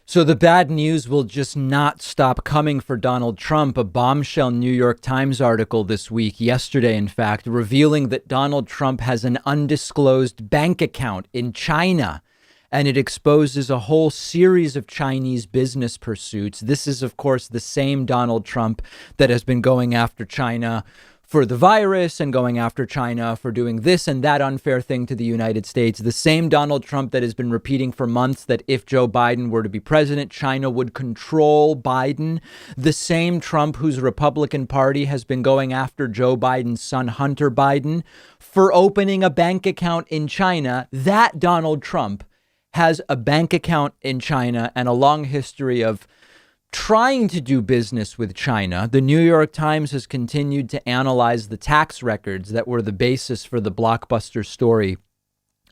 So the bad news will just not stop coming for Donald Trump. A bombshell New York Times article this week, yesterday, in fact, revealing that Donald Trump has an undisclosed bank account in China. And it exposes a whole series of Chinese business pursuits. This is, of course, the same Donald Trump that has been going after China for the virus and going after China for doing this and that unfair thing to the United States. The same Donald Trump that has been repeating for months that if Joe Biden were to be president, China would control Biden. The same Trump whose Republican Party has been going after Joe Biden's son, Hunter Biden, for opening a bank account in China. That Donald Trump has a bank account in China and a long history of trying to do business with China. The New York Times has continued to analyze the tax records that were the basis for the blockbuster story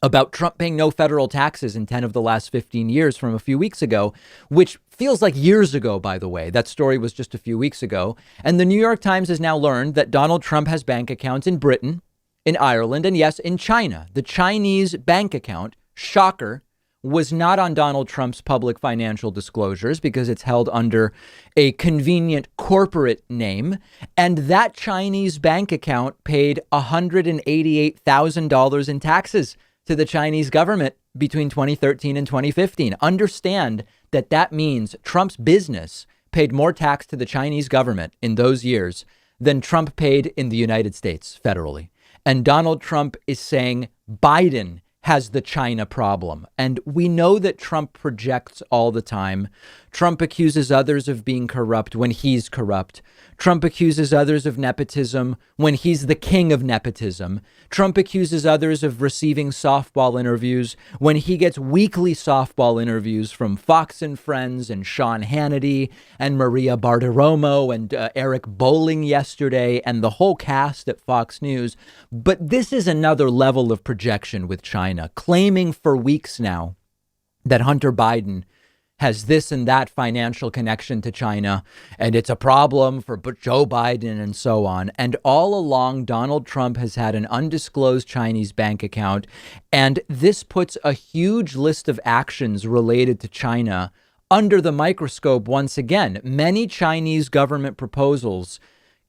about Trump paying no federal taxes in 10 of the last 15 years from a few weeks ago, which feels like years ago, by the way. That story was just a few weeks ago. And the New York Times has now learned that Donald Trump has bank accounts in Britain, in Ireland, and yes, in China. The Chinese bank account, shocker, was not on Donald Trump's public financial disclosures because it's held under a convenient corporate name. And that Chinese bank account paid $188,000 in taxes to the Chinese government between 2013 and 2015. Understand that that means Trump's business paid more tax to the Chinese government in those years than Trump paid in the United States federally. And Donald Trump is saying Biden has the China problem. And we know that Trump projects all the time. Trump accuses others of being corrupt when he's corrupt. Trump accuses others of nepotism when he's the king of nepotism. Trump accuses others of receiving softball interviews when he gets weekly softball interviews from Fox and Friends and Sean Hannity and Maria Bartiromo and Eric Bolling yesterday and the whole cast at Fox News. But this is another level of projection with China, claiming for weeks now that Hunter Biden has this and that financial connection to China, and it's a problem for Joe Biden and so on. And all along, Donald Trump has had an undisclosed Chinese bank account. And this puts a huge list of actions related to China under the microscope once again. Many Chinese government proposals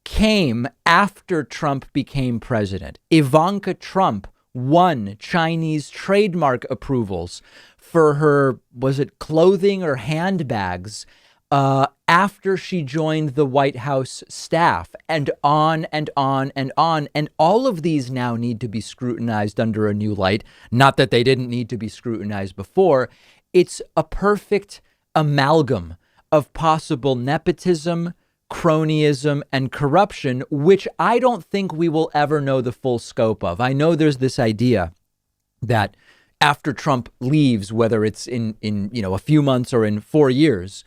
came after Trump became president. Ivanka Trump won Chinese trademark approvals for her, was it clothing or handbags, after she joined the White House staff, and on and on and on. And all of these now need to be scrutinized under a new light. Not that they didn't need to be scrutinized before. It's a perfect amalgam of possible nepotism, cronyism, and corruption, which I don't think we will ever know the full scope of. I know there's this idea that after Trump leaves, whether it's in a few months or in 4 years,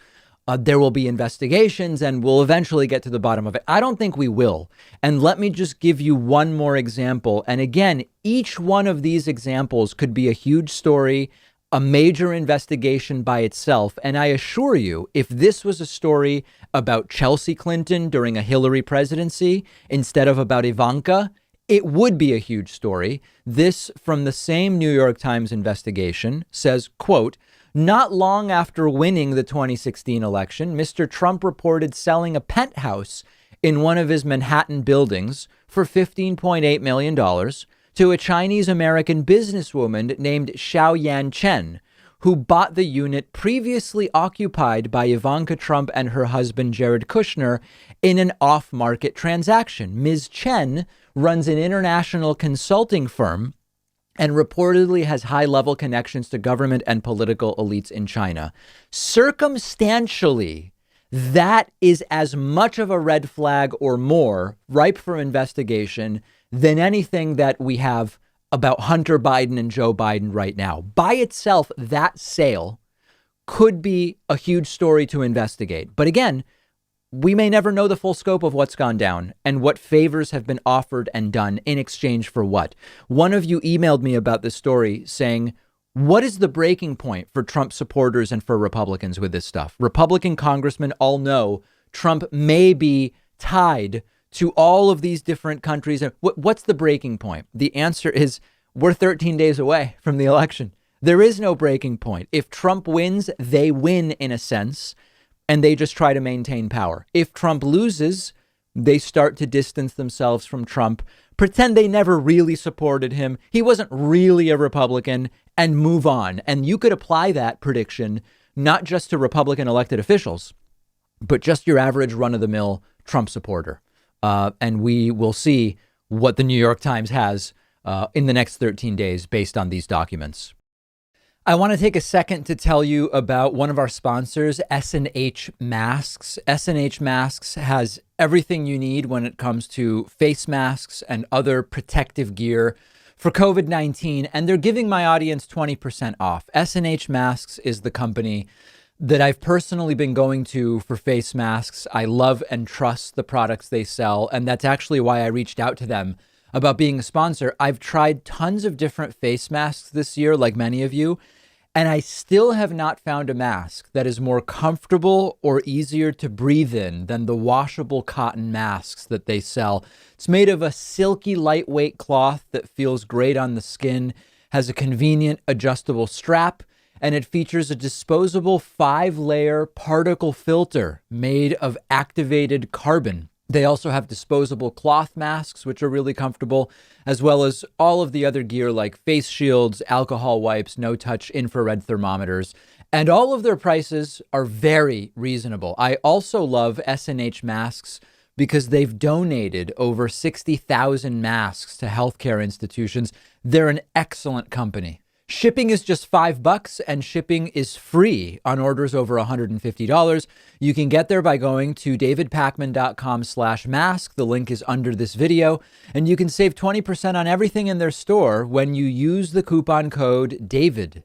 there will be investigations and we'll eventually get to the bottom of it. I don't think we will. And let me just give you one more example. And again, each one of these examples could be a huge story, a major investigation by itself. And I assure you, if this was a story about Chelsea Clinton during a Hillary presidency instead of about Ivanka, it would be a huge story. This, from the same New York Times investigation, says, quote, "Not long after winning the 2016 election, Mr. Trump reported selling a penthouse in one of his Manhattan buildings for $15.8 million to a Chinese-American businesswoman named Xiaoyan Chen, who bought the unit previously occupied by Ivanka Trump and her husband, Jared Kushner, in an off-market transaction. Ms. Chen runs an international consulting firm and reportedly has high-level connections to government and political elites in China. Circumstantially, that is as much of a red flag or more ripe for investigation than anything that we have about Hunter Biden and Joe Biden right now. By itself, that sale could be a huge story to investigate. But again, we may never know the full scope of what's gone down and what favors have been offered and done in exchange for what. One of you emailed me about this story saying, what is the breaking point for Trump supporters and for Republicans with this stuff? Republican congressmen all know Trump may be tied to all of these different countries. And what's the breaking point? The answer is we're 13 days away from the election. There is no breaking point. If Trump wins, they win in a sense, and they just try to maintain power. If Trump loses, they start to distance themselves from Trump, pretend they never really supported him. He wasn't really a Republican, and move on. And you could apply that prediction not just to Republican elected officials, but just your average run of the mill Trump supporter. And we will see what the New York Times has in the next 13 days based on these documents. I want to take a second to tell you about one of our sponsors, S&H Masks. S&H Masks has everything you need when it comes to face masks and other protective gear for COVID-19, and they're giving my audience 20% off. S&H Masks is the company that I've personally been going to for face masks. I love and trust the products they sell, and that's actually why I reached out to them about being a sponsor. I've tried tons of different face masks this year, like many of you, and I still have not found a mask that is more comfortable or easier to breathe in than the washable cotton masks that they sell. It's made of a silky, lightweight cloth that feels great on the skin, has a convenient adjustable strap, and it features a disposable 5-layer particle filter made of activated carbon. They also have disposable cloth masks, which are really comfortable, as well as all of the other gear like face shields, alcohol wipes, no-touch infrared thermometers, and all of their prices are very reasonable. I also love S&H Masks because they've donated over 60,000 masks to healthcare institutions. They're an excellent company. Shipping is just $5 and shipping is free on orders over $150. You can get there by going to davidpakman.com/mask. The link is under this video, and you can save 20% on everything in their store when you use the coupon code DAVID.